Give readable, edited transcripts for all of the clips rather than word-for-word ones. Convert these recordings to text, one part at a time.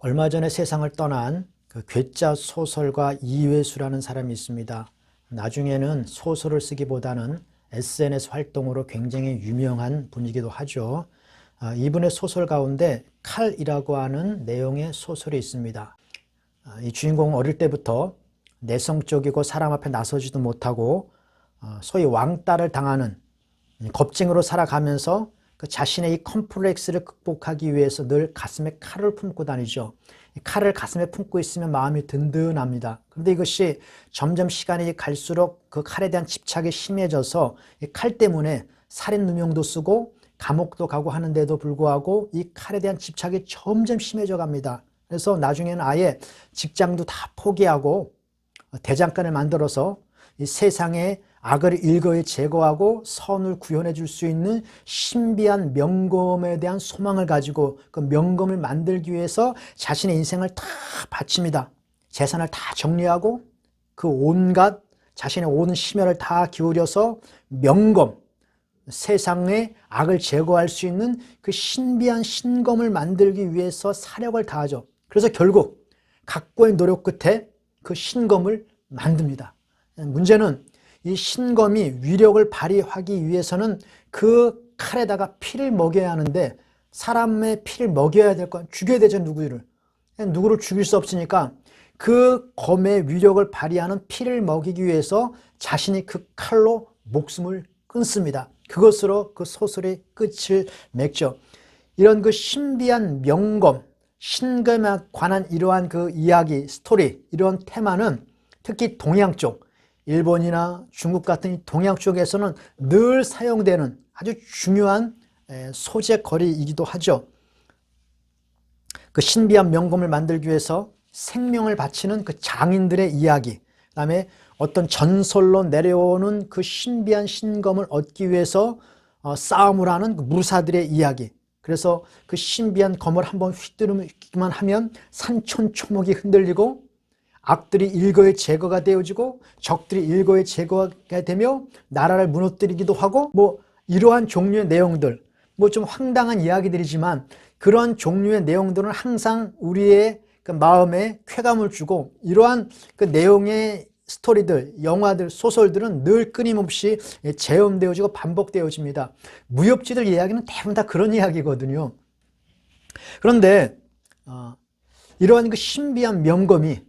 얼마 전에 세상을 떠난 그 괴짜 소설가 이회수라는 사람이 있습니다. 나중에는 소설을 쓰기보다는 SNS 활동으로 굉장히 유명한 분이기도 하죠. 이분의 소설 가운데 칼이라고 하는 내용의 소설이 있습니다. 이 주인공은 어릴 때부터 내성적이고 사람 앞에 나서지도 못하고 소위 왕따를 당하는 겁쟁이로 살아가면서 그 자신의 이 컴플렉스를 극복하기 위해서 늘 가슴에 칼을 품고 다니죠. 이 칼을 가슴에 품고 있으면 마음이 든든합니다. 그런데 이것이 점점 시간이 갈수록 그 칼에 대한 집착이 심해져서 이 칼 때문에 살인 누명도 쓰고 감옥도 가고 하는데도 불구하고 이 칼에 대한 집착이 점점 심해져 갑니다. 그래서 나중에는 아예 직장도 다 포기하고 대장간을 만들어서 이 세상에 악을 일거에 제거하고 선을 구현해 줄 수 있는 신비한 명검에 대한 소망을 가지고 그 명검을 만들기 위해서 자신의 인생을 다 바칩니다. 재산을 다 정리하고 그 온갖 자신의 온 심혈을 다 기울여서 명검, 세상의 악을 제거할 수 있는 그 신비한 신검을 만들기 위해서 사력을 다하죠. 그래서 결국 각고의 노력 끝에 그 신검을 만듭니다. 문제는 이 신검이 위력을 발휘하기 위해서는 그 칼에다가 피를 먹여야 하는데 사람의 피를 먹여야 될 건 죽여야 되죠. 누구를 죽일 수 없으니까 그 검의 위력을 발휘하는 피를 먹이기 위해서 자신이 그 칼로 목숨을 끊습니다. 그것으로 그 소설의 끝을 맺죠. 이런 그 신비한 명검, 신검에 관한 이러한 그 이야기, 스토리, 이러한 테마는 특히 동양 쪽, 일본이나 중국 같은 동양 쪽에서는 늘 사용되는 아주 중요한 소재거리이기도 하죠. 그 신비한 명검을 만들기 위해서 생명을 바치는 그 장인들의 이야기, 그 다음에 어떤 전설로 내려오는 그 신비한 신검을 얻기 위해서 싸움을 하는 그 무사들의 이야기. 그래서 그 신비한 검을 한번 휘두르기만 하면 산천초목이 흔들리고 악들이 일거에 제거가 되어지고 적들이 일거에 제거가 되며 나라를 무너뜨리기도 하고 이러한 종류의 내용들, 좀 황당한 이야기들이지만 그런 종류의 내용들은 항상 우리의 그 마음에 쾌감을 주고 이러한 그 내용의 스토리들, 영화들, 소설들은 늘 끊임없이 재현되어지고 반복되어집니다. 무협지들 이야기는 대부분 다 그런 이야기거든요. 그런데 이러한 그 신비한 명검이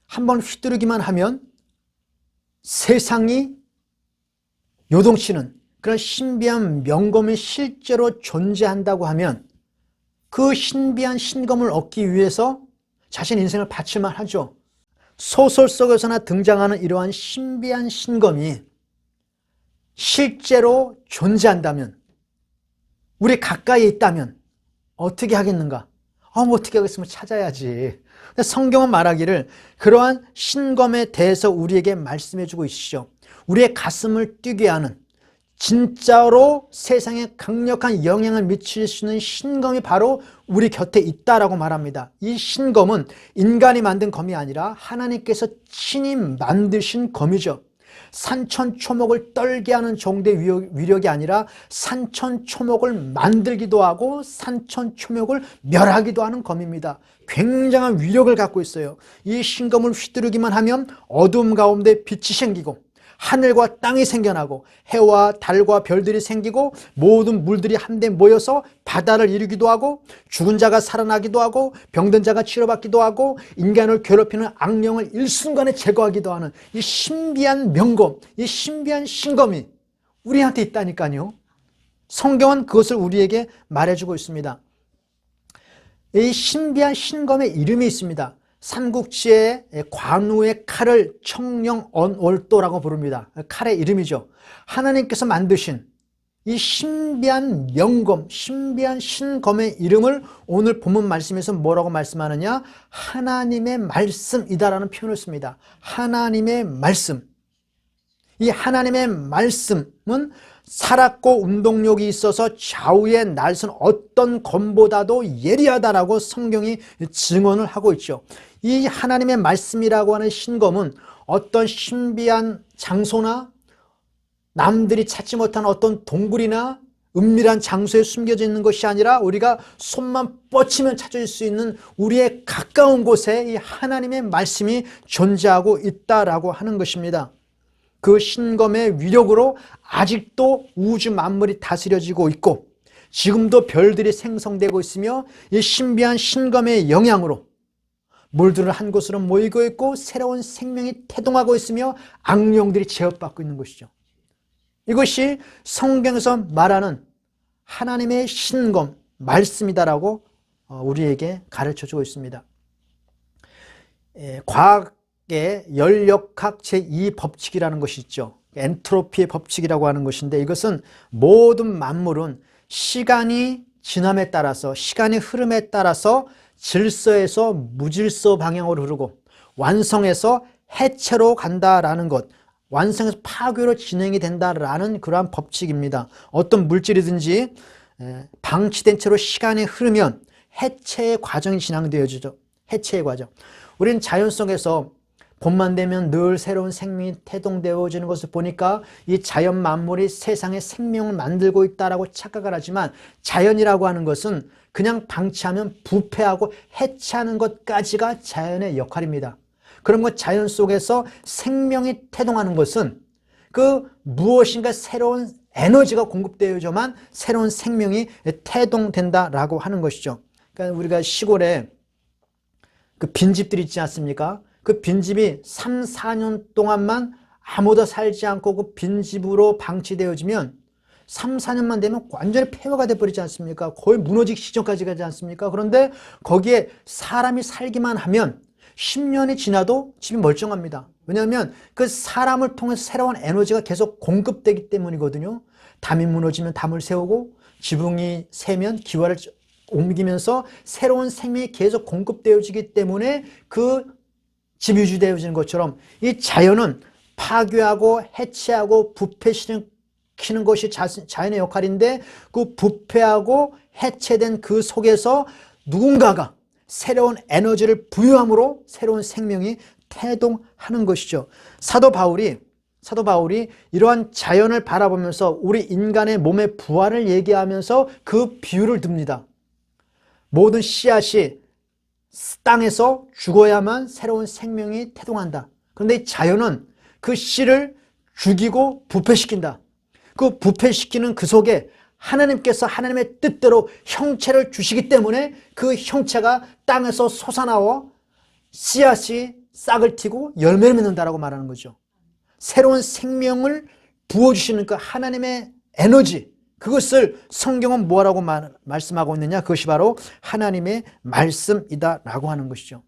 한번 휘두르기만 하면 세상이 요동치는 그런 신비한 명검이 실제로 존재한다고 하면 그 신비한 신검을 얻기 위해서 자신 인생을 바칠만 하죠. 소설 속에서나 등장하는 이러한 신비한 신검이 실제로 존재한다면, 우리 가까이에 있다면 어떻게 하겠는가? 어떻게 하겠으면 찾아야지. 성경은 말하기를 그러한 신검에 대해서 우리에게 말씀해 주고 있으시죠. 우리의 가슴을 뛰게 하는 진짜로 세상에 강력한 영향을 미칠 수 있는 신검이 바로 우리 곁에 있다라고 말합니다. 이 신검은 인간이 만든 검이 아니라 하나님께서 친히 만드신 검이죠. 산천초목을 떨게 하는 정도의 위력이 아니라 산천초목을 만들기도 하고 산천초목을 멸하기도 하는 검입니다. 굉장한 위력을 갖고 있어요. 이 신검을 휘두르기만 하면 어둠 가운데 빛이 생기고 하늘과 땅이 생겨나고 해와 달과 별들이 생기고 모든 물들이 한데 모여서 바다를 이루기도 하고 죽은 자가 살아나기도 하고 병든 자가 치료받기도 하고 인간을 괴롭히는 악령을 일순간에 제거하기도 하는 이 신비한 명검, 이 신비한 신검이 우리한테 있다니까요. 성경은 그것을 우리에게 말해주고 있습니다. 이 신비한 신검의 이름이 있습니다. 삼국지의 관우의 칼을 청령언월도라고 부릅니다. 칼의 이름이죠. 하나님께서 만드신 이 신비한 명검, 신비한 신검의 이름을 오늘 본문 말씀에서 뭐라고 말씀하느냐? 하나님의 말씀이다라는 표현을 씁니다. 하나님의 말씀. 이 하나님의 말씀은 살았고 운동력이 있어서 좌우에 날선 어떤 검보다도 예리하다라고 성경이 증언을 하고 있죠. 이 하나님의 말씀이라고 하는 신검은 어떤 신비한 장소나 남들이 찾지 못한 어떤 동굴이나 은밀한 장소에 숨겨져 있는 것이 아니라 우리가 손만 뻗치면 찾을 수 있는 우리의 가까운 곳에 이 하나님의 말씀이 존재하고 있다라고 하는 것입니다. 그 신검의 위력으로 아직도 우주 만물이 다스려지고 있고 지금도 별들이 생성되고 있으며 이 신비한 신검의 영향으로 물들은 한 곳으로 모이고 있고 새로운 생명이 태동하고 있으며 악령들이 제어받고 있는 것이죠. 이것이 성경에서 말하는 하나님의 신검, 말씀이다라고 우리에게 가르쳐주고 있습니다. 과학의 열역학 제2법칙이라는 것이 있죠. 엔트로피의 법칙이라고 하는 것인데 이것은 모든 만물은 시간이 지남에 따라서 시간의 흐름에 따라서 질서에서 무질서 방향으로 흐르고 완성에서 해체로 간다라는 것, 완성에서 파괴로 진행이 된다라는 그러한 법칙입니다. 어떤 물질이든지 방치된 채로 시간이 흐르면 해체의 과정이 진행되어지죠. 해체의 과정. 우리는 자연 속에서 봄만 되면 늘 새로운 생명이 태동되어지는 것을 보니까 이 자연 만물이 세상에 생명을 만들고 있다라고 착각을 하지만 자연이라고 하는 것은 그냥 방치하면 부패하고 해체하는 것까지가 자연의 역할입니다. 그런 것 자연 속에서 생명이 태동하는 것은 그 무엇인가 새로운 에너지가 공급되어야만 새로운 생명이 태동된다라고 하는 것이죠. 그러니까 우리가 시골에 그 빈집들이 있지 않습니까? 그 빈집이 3, 4년 동안만 아무도 살지 않고 그 빈집으로 방치되어지면 3, 4년만 되면 완전히 폐허가 돼버리지 않습니까? 거의 무너지기 시점까지 가지 않습니까? 그런데 거기에 사람이 살기만 하면 10년이 지나도 집이 멀쩡합니다. 왜냐하면 그 사람을 통해서 새로운 에너지가 계속 공급되기 때문이거든요. 담이 무너지면 담을 세우고 지붕이 새면 기와를 옮기면서 새로운 생명이 계속 공급되어지기 때문에 그 집이 유지되어지는 것처럼 이 자연은 파괴하고 해체하고 부패시키는 것이 자연의 역할인데 그 부패하고 해체된 그 속에서 누군가가 새로운 에너지를 부여함으로 새로운 생명이 태동하는 것이죠. 사도 바울이 이러한 자연을 바라보면서 우리 인간의 몸의 부활을 얘기하면서 그 비유를 듭니다. 모든 씨앗이 땅에서 죽어야만 새로운 생명이 태동한다. 그런데 자연은 그 씨를 죽이고 부패시킨다. 그 부패시키는 그 속에 하나님께서 하나님의 뜻대로 형체를 주시기 때문에 그 형체가 땅에서 솟아나와 씨앗이 싹을 틔고 열매를 맺는다라고 말하는 거죠. 새로운 생명을 부어주시는 그 하나님의 에너지, 그것을 성경은 뭐라고 말씀하고 있느냐? 그것이 바로 하나님의 말씀이다라고 하는 것이죠.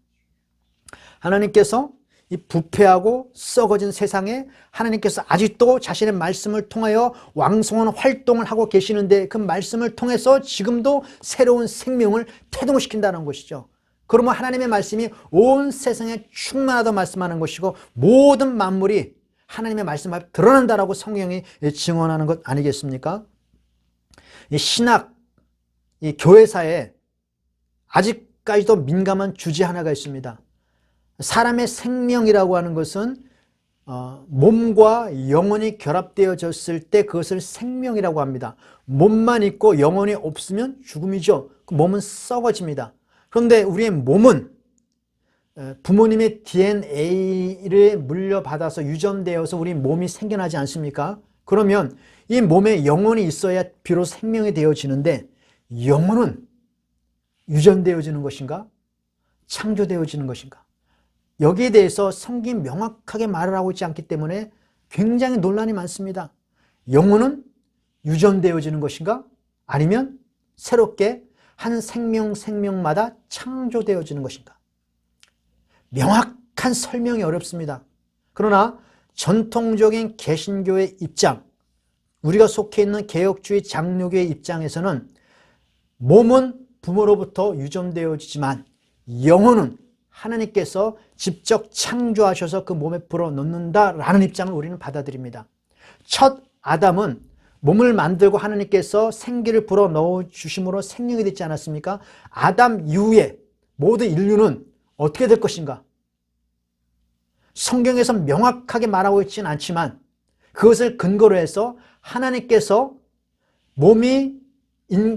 하나님께서 이 부패하고 썩어진 세상에 하나님께서 아직도 자신의 말씀을 통하여 왕성한 활동을 하고 계시는데 그 말씀을 통해서 지금도 새로운 생명을 태동시킨다는 것이죠. 그러면 하나님의 말씀이 온 세상에 충만하다고 말씀하는 것이고 모든 만물이 하나님의 말씀 앞에 드러난다라고 성경이 증언하는 것 아니겠습니까? 이 신학, 이 교회사에 아직까지도 민감한 주제 하나가 있습니다. 사람의 생명이라고 하는 것은 몸과 영혼이 결합되어졌을 때 그것을 생명이라고 합니다. 몸만 있고 영혼이 없으면 죽음이죠. 그 몸은 썩어집니다. 그런데 우리의 몸은 부모님의 DNA를 물려받아서 유전되어서 우리 몸이 생겨나지 않습니까? 그러면 이 몸에 영혼이 있어야 비로소 생명이 되어지는데 영혼은 유전되어지는 것인가? 창조되어지는 것인가? 여기에 대해서 성경이 명확하게 말을 하고 있지 않기 때문에 굉장히 논란이 많습니다. 영혼은 유전되어지는 것인가? 아니면 새롭게 한 생명마다 창조되어지는 것인가? 명확한 설명이 어렵습니다. 그러나 전통적인 개신교의 입장, 우리가 속해 있는 개혁주의 장로교의 입장에서는 몸은 부모로부터 유전되어지지만 영혼은 하나님께서 직접 창조하셔서 그 몸에 불어넣는다라는 입장을 우리는 받아들입니다. 첫 아담은 몸을 만들고 하나님께서 생기를 불어넣어 주심으로 생명이 됐지 않았습니까? 아담 이후에 모든 인류는 어떻게 될 것인가? 성경에서 명확하게 말하고 있지는 않지만 그것을 근거로 해서 하나님께서 몸이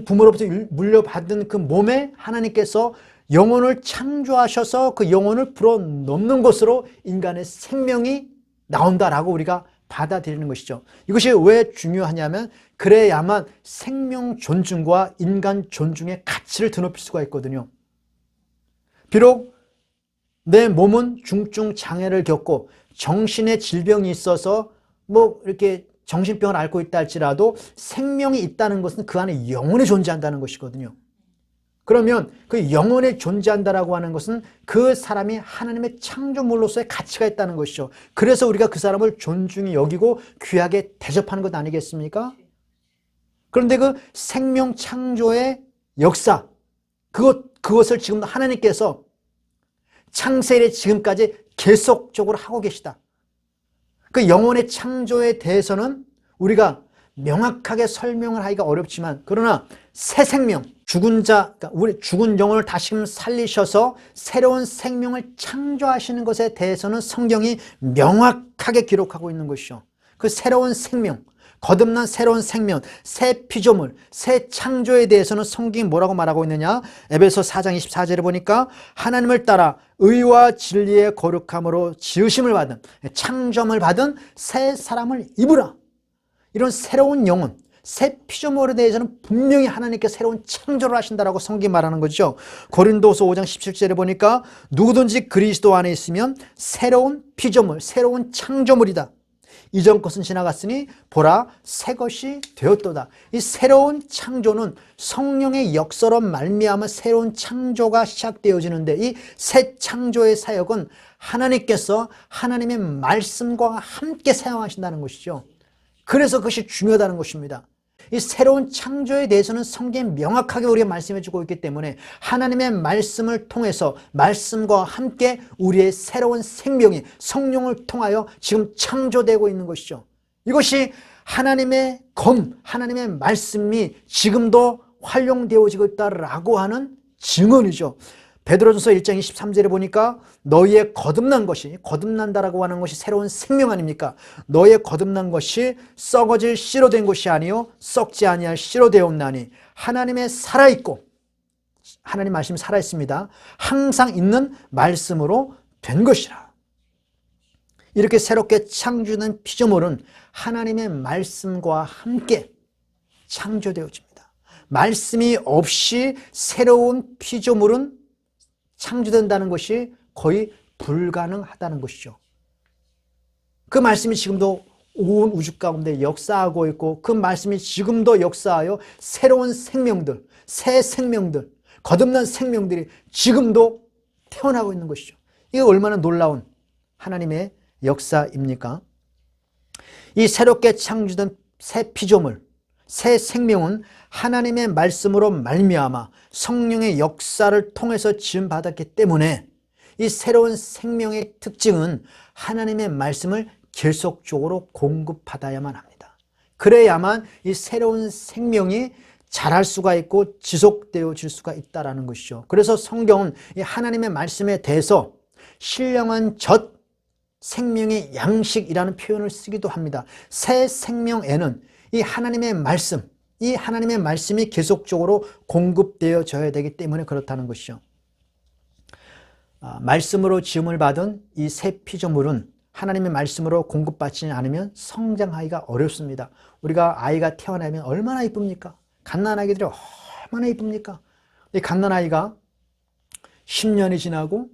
부모로부터 물려받은 그 몸에 하나님께서 영혼을 창조하셔서 그 영혼을 불어넣는 것으로 인간의 생명이 나온다라고 우리가 받아들이는 것이죠. 이것이 왜 중요하냐면 그래야만 생명 존중과 인간 존중의 가치를 드높일 수가 있거든요. 비록 내 몸은 중증 장애를 겪고 정신의 질병이 있어서 뭐 이렇게 정신병을 앓고 있다 할지라도 생명이 있다는 것은 그 안에 영혼이 존재한다는 것이거든요. 그러면 그 영혼이 존재한다라고 하는 것은 그 사람이 하나님의 창조물로서의 가치가 있다는 것이죠. 그래서 우리가 그 사람을 존중히 여기고 귀하게 대접하는 것 아니겠습니까? 그런데 그 생명 창조의 역사, 그것을 지금 하나님께서 창세일에 지금까지 계속적으로 하고 계시다. 그 영혼의 창조에 대해서는 우리가 명확하게 설명을 하기가 어렵지만, 그러나 새 생명, 죽은 자, 그러니까 우리 죽은 영혼을 다시금 살리셔서 새로운 생명을 창조하시는 것에 대해서는 성경이 명확하게 기록하고 있는 것이죠. 그 새로운 생명, 거듭난 새로운 생명, 새 피조물, 새 창조에 대해서는 성경이 뭐라고 말하고 있느냐? 에베소 4장 24절에 보니까 하나님을 따라 의와 진리의 거룩함으로 지으심을 받은, 창조함을 받은 새 사람을 입으라. 이런 새로운 영혼, 새 피조물에 대해서는 분명히 하나님께 새로운 창조를 하신다라고 성경이 말하는 거죠. 고린도서 5장 17절에 보니까 누구든지 그리스도 안에 있으면 새로운 피조물, 새로운 창조물이다. 이전 것은 지나갔으니 보라 새 것이 되었도다. 이 새로운 창조는 성령의 역사로 말미암아 새로운 창조가 시작되어지는데, 이 새 창조의 사역은 하나님께서 하나님의 말씀과 함께 사용하신다는 것이죠. 그래서 그것이 중요하다는 것입니다. 이 새로운 창조에 대해서는 성경이 명확하게 우리가 말씀해 주고 있기 때문에 하나님의 말씀을 통해서 말씀과 함께 우리의 새로운 생명이 성령을 통하여 지금 창조되고 있는 것이죠. 이것이 하나님의 하나님의 말씀이 지금도 활용되어지고 있다라고 하는 증언이죠. 베드로전서 1장 23절에 보니까 너희의 거듭난 것이, 거듭난다라고 하는 것이 새로운 생명 아닙니까? 너희의 거듭난 것이 썩어질 씨로 된 것이 아니요 썩지 아니할 씨로 되었나니 하나님의 살아있고, 하나님 말씀이 살아있습니다. 항상 있는 말씀으로 된 것이라. 이렇게 새롭게 창조된 피조물은 하나님의 말씀과 함께 창조되어집니다. 말씀이 없이 새로운 피조물은 창조된다는 것이 거의 불가능하다는 것이죠. 그 말씀이 지금도 온 우주 가운데 역사하고 있고, 그 말씀이 지금도 역사하여 새로운 생명들, 새 생명들, 거듭난 생명들이 지금도 태어나고 있는 것이죠. 이게 얼마나 놀라운 하나님의 역사입니까? 이 새롭게 창조된 새 피조물, 새 생명은 하나님의 말씀으로 말미암아 성령의 역사를 통해서 지음받았기 때문에 이 새로운 생명의 특징은 하나님의 말씀을 계속적으로 공급받아야만 합니다. 그래야만 이 새로운 생명이 자랄 수가 있고 지속되어질 수가 있다는 것이죠. 그래서 성경은 이 하나님의 말씀에 대해서 신령한 젖, 생명의 양식이라는 표현을 쓰기도 합니다. 새 생명에는 이 하나님의 말씀, 이 하나님의 말씀이 계속적으로 공급되어져야 되기 때문에 그렇다는 것이죠. 말씀으로 지음을 받은 이 새 피조물은 하나님의 말씀으로 공급받지 않으면 성장하기가 어렵습니다. 우리가 아이가 태어나면 얼마나 이쁩니까? 갓난아기들이 얼마나 이쁩니까? 이 갓난아이가 10년이 지나고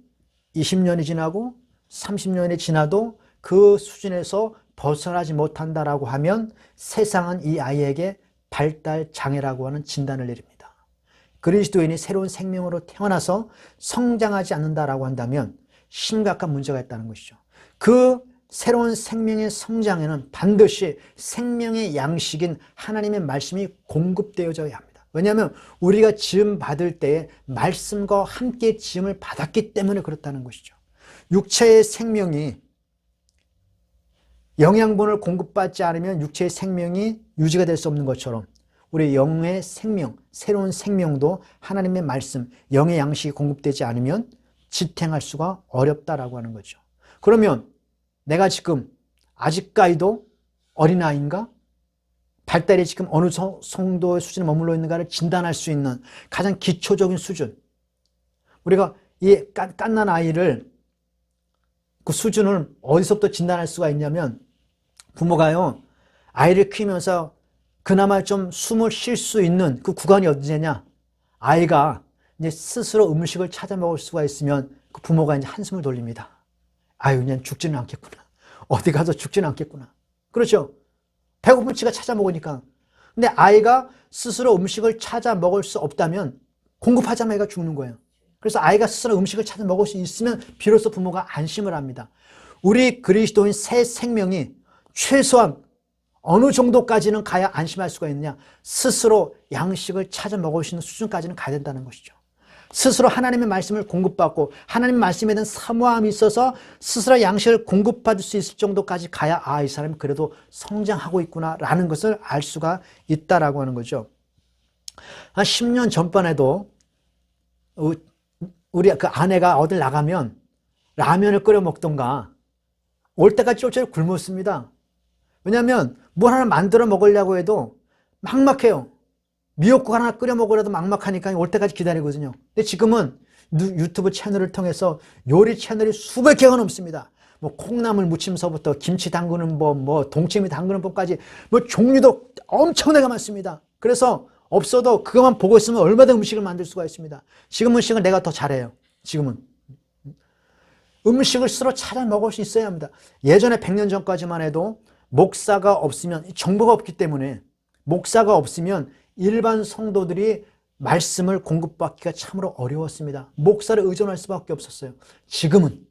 20년이 지나고 30년이 지나도 그 수준에서 벗어나지 못한다라고 하면 세상은 이 아이에게 발달 장애라고 하는 진단을 내립니다. 그리스도인이 새로운 생명으로 태어나서 성장하지 않는다라고 한다면 심각한 문제가 있다는 것이죠. 그 새로운 생명의 성장에는 반드시 생명의 양식인 하나님의 말씀이 공급되어져야 합니다. 왜냐하면 우리가 지음 받을 때에 말씀과 함께 지음을 받았기 때문에 그렇다는 것이죠. 육체의 생명이 영양분을 공급받지 않으면 육체의 생명이 유지가 될 수 없는 것처럼 우리 영의 생명, 새로운 생명도 하나님의 말씀, 영의 양식이 공급되지 않으면 지탱할 수가 어렵다라고 하는 거죠. 그러면 내가 지금 아직까지도 어린아이인가? 발달이 지금 어느 정도의 수준에 머물러 있는가를 진단할 수 있는 가장 기초적인 수준. 우리가 이 갓난 아이를 그 수준을 어디서부터 진단할 수가 있냐면 부모가요, 아이를 키우면서 그나마 좀 숨을 쉴 수 있는 그 구간이 어디냐? 아이가 이제 스스로 음식을 찾아 먹을 수가 있으면 그 부모가 이제 한숨을 돌립니다. 아유, 그냥 죽지는 않겠구나. 어디 가서 죽지는 않겠구나. 그렇죠? 배고픈 지가 찾아 먹으니까. 근데 아이가 스스로 음식을 찾아 먹을 수 없다면 공급하자마자 애가 죽는 거예요. 그래서 아이가 스스로 음식을 찾아 먹을 수 있으면 비로소 부모가 안심을 합니다. 우리 그리스도인 새 생명이 최소한 어느 정도까지는 가야 안심할 수가 있느냐? 스스로 양식을 찾아 먹을 수 있는 수준까지는 가야 된다는 것이죠. 스스로 하나님의 말씀을 공급받고 하나님의 말씀에 대한 사모함이 있어서 스스로 양식을 공급받을 수 있을 정도까지 가야 이 사람이 그래도 성장하고 있구나라는 것을 알 수가 있다라고 하는 거죠. 한 10년 전반에도 우리 그 아내가 어딜 나가면 라면을 끓여 먹던가 올 때까지 쫄쫄 굶었습니다. 왜냐하면 뭘 하나 만들어 먹으려고 해도 막막해요. 미역국 하나 끓여 먹으려도 막막하니까 올 때까지 기다리거든요. 근데 지금은 유튜브 채널을 통해서 요리 채널이 수백 개가 넘습니다. 뭐 콩나물 무침서부터 김치 담그는 법, 뭐 동치미 담그는 법까지 뭐 종류도 엄청나게 많습니다. 그래서 없어도 그것만 보고 있으면 얼마든지 음식을 만들 수가 있습니다. 지금 음식을 내가 더 잘해요. 지금은. 음식을 스스로 찾아 먹을 수 있어야 합니다. 예전에 100년 전까지만 해도 목사가 없으면, 정보가 없기 때문에 목사가 없으면 일반 성도들이 말씀을 공급받기가 참으로 어려웠습니다. 목사를 의존할 수밖에 없었어요. 지금은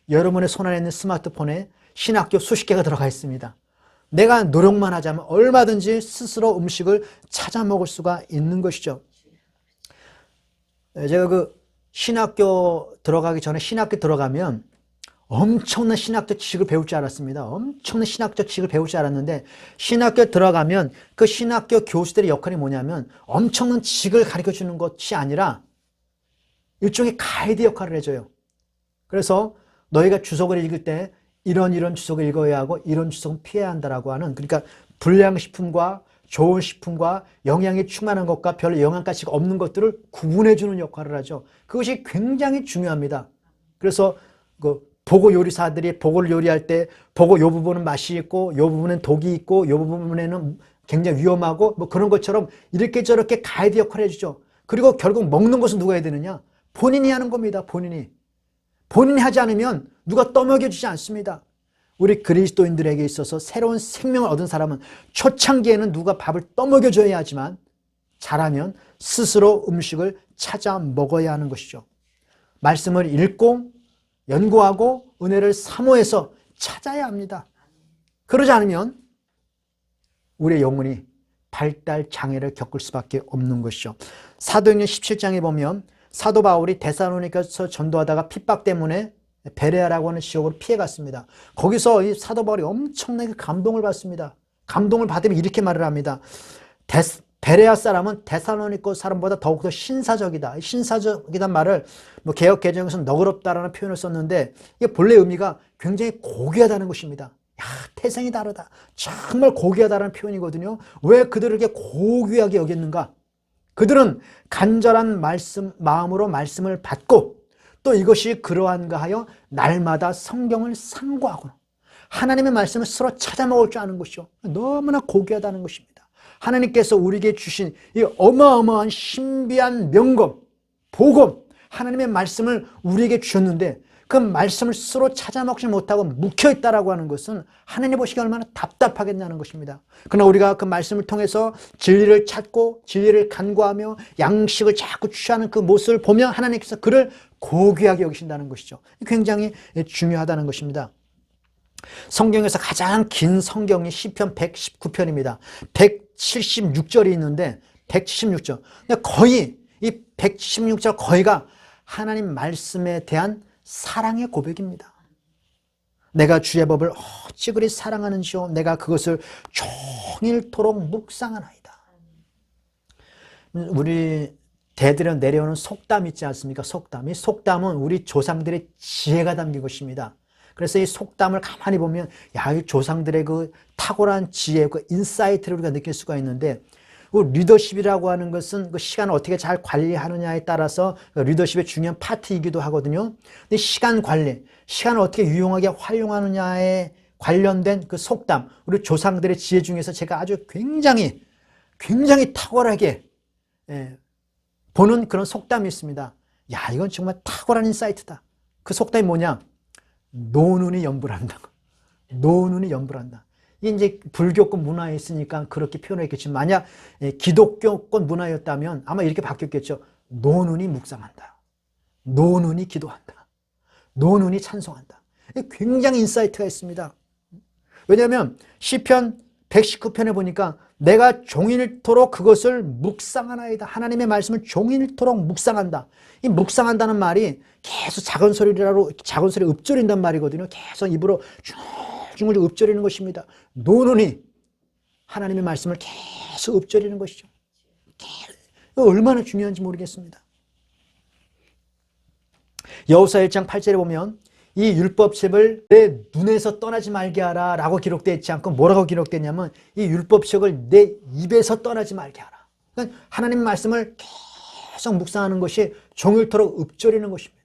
여러분의 손안에 있는 스마트폰에 신학교 수십 개가 들어가 있습니다. 내가 노력만 하자면 얼마든지 스스로 음식을 찾아 먹을 수가 있는 것이죠. 제가 그 신학교 들어가기 전에 신학교 들어가면 엄청난 신학적 지식을 배울 줄 알았습니다. 엄청난 신학적 지식을 배울 줄 알았는데 신학교 들어가면 그 신학교 교수들의 역할이 뭐냐면 엄청난 지식을 가르쳐주는 것이 아니라 일종의 가이드 역할을 해줘요. 그래서 너희가 주석을 읽을 때 이런 주석을 읽어야 하고 이런 주석은 피해야 한다라고 하는, 그러니까 불량식품과 좋은 식품과 영양이 충만한 것과 별 영양가치가 없는 것들을 구분해주는 역할을 하죠. 그것이 굉장히 중요합니다. 그래서 그 보고 요리사들이 보고를 요리할 때 보고 요 부분은 맛이 있고 요 부분은 독이 있고 요 부분에는 굉장히 위험하고 뭐 그런 것처럼 이렇게 저렇게 가이드 역할을 해주죠. 그리고 결국 먹는 것은 누가 해야 되느냐? 본인이 하는 겁니다. 본인이 하지 않으면 누가 떠먹여주지 않습니다. 우리 그리스도인들에게 있어서 새로운 생명을 얻은 사람은 초창기에는 누가 밥을 떠먹여줘야 하지만 잘하면 스스로 음식을 찾아 먹어야 하는 것이죠. 말씀을 읽고 연구하고 은혜를 사모해서 찾아야 합니다. 그러지 않으면 우리의 영혼이 발달 장애를 겪을 수밖에 없는 것이죠. 사도행전 17장에 보면 사도 바울이 데살로니가서 전도하다가 핍박 때문에 베레아라고 하는 지역으로 피해갔습니다. 거기서 이 사도 바울이 엄청나게 감동을 받습니다. 감동을 받으면 이렇게 말을 합니다. 베레아 사람은 데살로니가 사람보다 더욱더 신사적이다. 신사적이란 말을 뭐 개역 개정에서는 너그럽다라는 표현을 썼는데 이게 본래 의미가 굉장히 고귀하다는 것입니다. 야, 태생이 다르다. 정말 고귀하다라는 표현이거든요. 왜 그들을 이렇게 고귀하게 여겼는가? 그들은 간절한 마음으로 말씀을 받고 또 이것이 그러한가 하여 날마다 성경을 상고하고 하나님의 말씀을 스스로 찾아 먹을 줄 아는 것이죠. 너무나 고귀하다는 것입니다. 하나님께서 우리에게 주신 이 어마어마한 신비한 명검, 복음, 하나님의 말씀을 우리에게 주셨는데 그 말씀을 스스로 찾아 먹지 못하고 묵혀있다라고 하는 것은 하나님 보시기에 얼마나 답답하겠냐는 것입니다. 그러나 우리가 그 말씀을 통해서 진리를 찾고 진리를 간구하며 양식을 자꾸 취하는 그 모습을 보면 하나님께서 그를 고귀하게 여기신다는 것이죠. 굉장히 중요하다는 것입니다. 성경에서 가장 긴 성경이 시편 119편입니다. 176절이 있는데 176절. 근데 거의 이 176절 거의가 하나님 말씀에 대한 사랑의 고백입니다. 내가 주의 법을 어찌 그리 사랑하는지요. 내가 그것을 종일토록 묵상하나이다. 우리 대들여 내려오는 속담 있지 않습니까? 속담. 이 속담은 우리 조상들의 지혜가 담긴 것입니다. 그래서 이 속담을 가만히 보면 야, 이 조상들의 그 탁월한 지혜, 그 인사이트를 우리가 느낄 수가 있는데, 그 리더십이라고 하는 것은 그 시간을 어떻게 잘 관리하느냐에 따라서 그 리더십의 중요한 파트이기도 하거든요. 근데 시간 관리, 시간을 어떻게 유용하게 활용하느냐에 관련된 그 속담, 우리 조상들의 지혜 중에서 제가 아주 굉장히 탁월하게 보는 그런 속담이 있습니다. 야, 이건 정말 탁월한 인사이트다. 그 속담이 뭐냐? 노눈이 연불한다. 노눈이 연불한다. 이게 이제 불교권 문화에 있으니까 그렇게 표현했겠지만, 만약 기독교권 문화였다면 아마 이렇게 바뀌었겠죠. 노눈이 묵상한다. 노눈이 기도한다. 노눈이 찬송한다. 굉장히 인사이트가 있습니다. 왜냐하면 시편 119편에 보니까 내가 종일토록 그것을 묵상하나이다. 하나님의 말씀을 종일토록 묵상한다. 이 묵상한다는 말이 계속 작은 소리 읊조린단 말이거든요. 계속 입으로 중얼중얼 읊조리는 것입니다. 노눈이 하나님의 말씀을 계속 읊조리는 것이죠. 얼마나 중요한지 모르겠습니다. 여호수아 1장 8절에 보면 이 율법책을 내 눈에서 떠나지 말게 하라 라고 기록되어 있지 않고 뭐라고 기록되냐면 이 율법책을 내 입에서 떠나지 말게 하라. 그러니까 하나님 말씀을 계속 묵상하는 것이 종일토록 읊조리는 것입니다.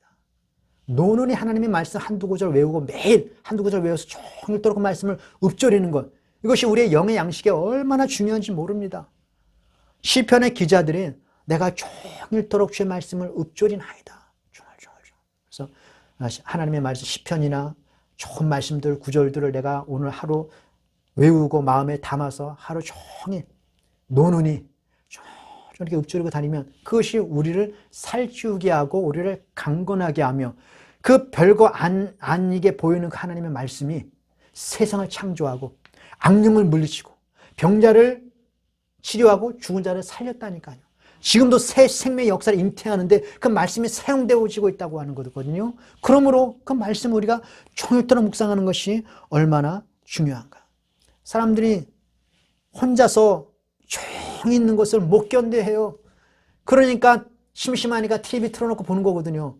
노눈이 하나님의 말씀 한두 구절 외우고 매일 한두 구절 외워서 종일토록 그 말씀을 읊조리는 것, 이것이 우리의 영의 양식에 얼마나 중요한지 모릅니다. 시편의 기자들이 내가 종일토록 주의 말씀을 읊조리나이다. 그래서 하나님의 말씀, 시편이나 좋은 말씀들, 구절들을 내가 오늘 하루 외우고 마음에 담아서 하루 종일 노눈이 이렇게 읊조리고 다니면 그것이 우리를 살찌우게 하고 우리를 강건하게 하며 그 별거 아니게 보이는 그 하나님의 말씀이 세상을 창조하고 악령을 물리치고 병자를 치료하고 죽은 자를 살렸다니까요. 지금도 새 생명의 역사를 잉태하는데 그 말씀이 사용되어지고 있다고 하는 거거든요. 그러므로 그 말씀을 우리가 종일토록 묵상하는 것이 얼마나 중요한가. 사람들이 혼자서 조용히 있는 것을 못 견뎌해요. 그러니까 심심하니까 TV 틀어놓고 보는 거거든요.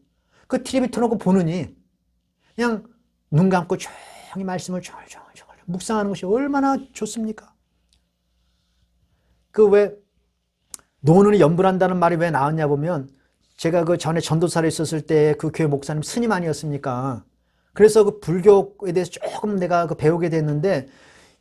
그 TV 틀어놓고 보느니 그냥 눈 감고 조용히 말씀을 조용히 묵상하는 것이 얼마나 좋습니까? 그 왜 노눈이 연불한다는 말이 왜 나왔냐 보면 제가 그 전에 전도사로 있었을 때 그 교회 목사님 스님 아니었습니까? 그래서 그 불교에 대해서 조금 내가 그 배우게 됐는데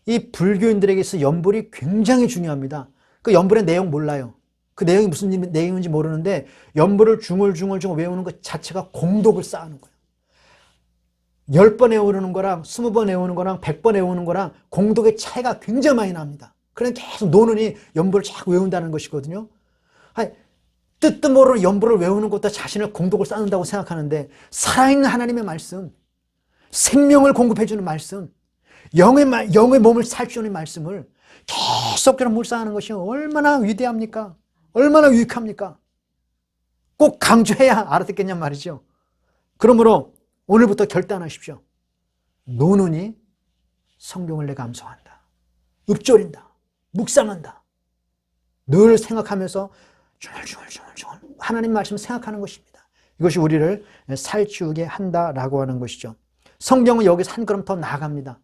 이 불교인들에게 있어 연불이 굉장히 중요합니다. 그 연불의 내용 몰라요. 그 내용이 무슨 내용인지 모르는데 연불을 중얼중얼 외우는 것 자체가 공덕을 쌓는 거예요. 10번 외우는 거랑 20번 외우는 거랑 100번 외우는 거랑 공덕의 차이가 굉장히 많이 납니다. 그러니까 계속 노는이 연불을 자꾸 외운다는 것이거든요. 아니, 뜻도 모르는 연불을 외우는 것도 자신을 공덕을 쌓는다고 생각하는데 살아있는 하나님의 말씀, 생명을 공급해주는 말씀, 영의 몸을 살주는 말씀을 계속적으로 묵상하는 것이 얼마나 위대합니까? 얼마나 유익합니까? 꼭 강조해야 알아듣겠냔 말이죠. 그러므로 오늘부터 결단하십시오. 노눈이 성경을 내가 암송한다. 읊조린다. 묵상한다. 늘 생각하면서 중얼중얼 하나님 말씀을 생각하는 것입니다. 이것이 우리를 살찌우게 한다라고 하는 것이죠. 성경은 여기서 한 걸음 더 나아갑니다.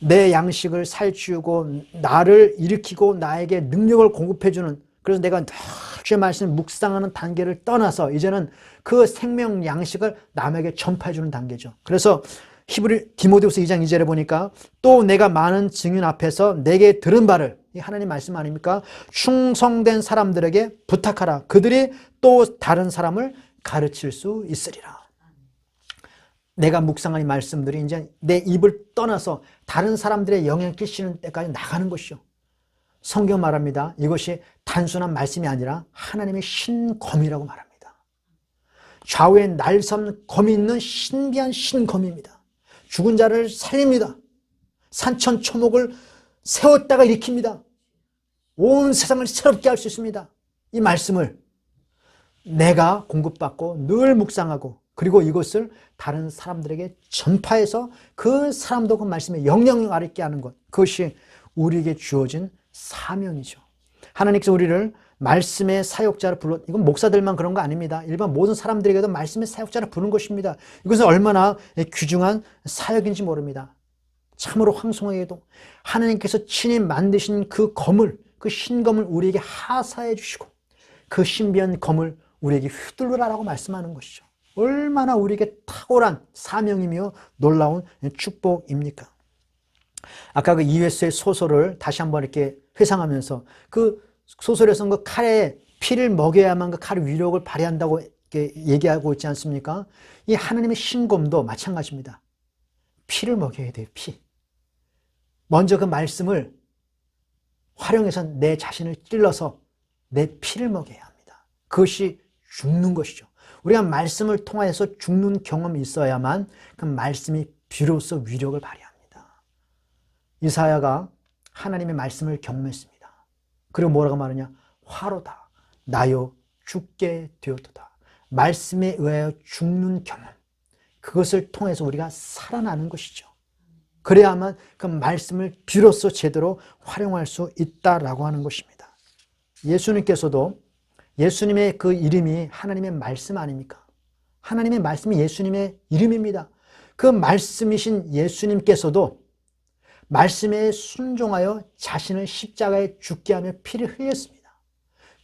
내 양식을 살찌우고 나를 일으키고 나에게 능력을 공급해주는, 그래서 내가 늘 주의 말씀을 묵상하는 단계를 떠나서 이제는 그 생명 양식을 남에게 전파해주는 단계죠. 그래서 디모데후서 2장 2절에 보니까 또 내가 많은 증인 앞에서 내게 들은 바를, 이 하나님 말씀 아닙니까? 충성된 사람들에게 부탁하라. 그들이 또 다른 사람을 가르칠 수 있으리라. 내가 묵상한 이 말씀들이 이제 내 입을 떠나서 다른 사람들의 영향을 끼치는 때까지 나가는 것이죠. 성경 말합니다. 이것이 단순한 말씀이 아니라 하나님의 신검이라고 말합니다. 좌우에 날선 검이 있는 신비한 신검입니다. 죽은 자를 살립니다. 산천초목을 세웠다가 일으킵니다. 온 세상을 새롭게 할 수 있습니다. 이 말씀을 내가 공급받고 늘 묵상하고 그리고 이것을 다른 사람들에게 전파해서 그 사람도 그 말씀에 영향을 알게 하는 것, 그것이 우리에게 주어진 사명이죠. 하나님께서 우리를 말씀의 사역자를 불러, 이건 목사들만 그런 거 아닙니다. 일반 모든 사람들에게도 말씀의 사역자를 부르는 것입니다. 이것은 얼마나 귀중한 사역인지 모릅니다. 참으로 황송하게도 하나님께서 친히 만드신 그 검을, 그 신검을 우리에게 하사해 주시고 그 신비한 검을 우리에게 휘둘러라라고 말씀하는 것이죠. 얼마나 우리에게 탁월한 사명이며 놀라운 축복입니까? 아까 그 이웨스의 소설을 다시 한번 이렇게 회상하면서 그 소설에서는 그 칼에 피를 먹여야만 그 칼의 위력을 발휘한다고 이렇게 얘기하고 있지 않습니까? 이 하나님의 신검도 마찬가지입니다. 피를 먹여야 돼요, 피. 먼저 그 말씀을 활용해서 내 자신을 찔러서 내 피를 먹여야 합니다. 그것이 죽는 것이죠. 우리가 말씀을 통하여서 죽는 경험이 있어야만 그 말씀이 비로소 위력을 발휘합니다. 이사야가 하나님의 말씀을 경험했습니다. 그리고 뭐라고 말하냐? 화로다 나여 죽게 되었도다. 말씀에 의하여 죽는 경험, 그것을 통해서 우리가 살아나는 것이죠. 그래야만 그 말씀을 비로소 제대로 활용할 수 있다라고 하는 것입니다. 예수님께서도 예수님의 그 이름이 하나님의 말씀 아닙니까? 하나님의 말씀이 예수님의 이름입니다. 그 말씀이신 예수님께서도 말씀에 순종하여 자신을 십자가에 죽게 하며 피를 흘렸습니다.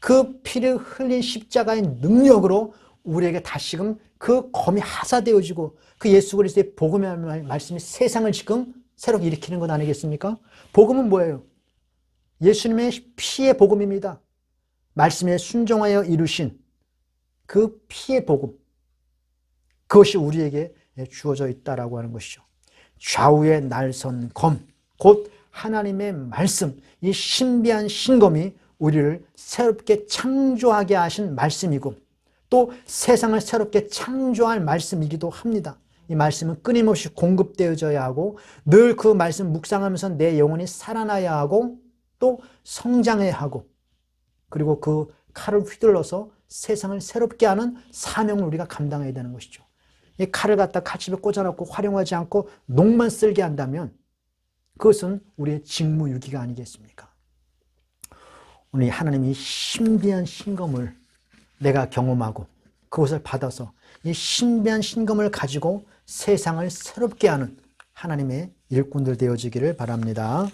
그 피를 흘린 십자가의 능력으로 우리에게 다시금 그 검이 하사되어지고 그 예수 그리스도의 복음의 말씀이 세상을 지금 새롭게 일으키는 것 아니겠습니까? 복음은 뭐예요? 예수님의 피의 복음입니다. 말씀에 순종하여 이루신 그 피의 복음, 그것이 우리에게 주어져 있다라고 하는 것이죠. 좌우에 날선 검, 곧 하나님의 말씀, 이 신비한 신검이 우리를 새롭게 창조하게 하신 말씀이고 또 세상을 새롭게 창조할 말씀이기도 합니다. 이 말씀은 끊임없이 공급되어져야 하고 늘 그 말씀 묵상하면서 내 영혼이 살아나야 하고 또 성장해야 하고 그리고 그 칼을 휘둘러서 세상을 새롭게 하는 사명을 우리가 감당해야 되는 것이죠. 이 칼을 갖다 칼집에 꽂아놓고 활용하지 않고 녹만 쓸게 한다면 그것은 우리의 직무유기가 아니겠습니까? 오늘 하나님이 신비한 신검을 내가 경험하고 그것을 받아서 이 신비한 신검을 가지고 세상을 새롭게 하는 하나님의 일꾼들 되어지기를 바랍니다.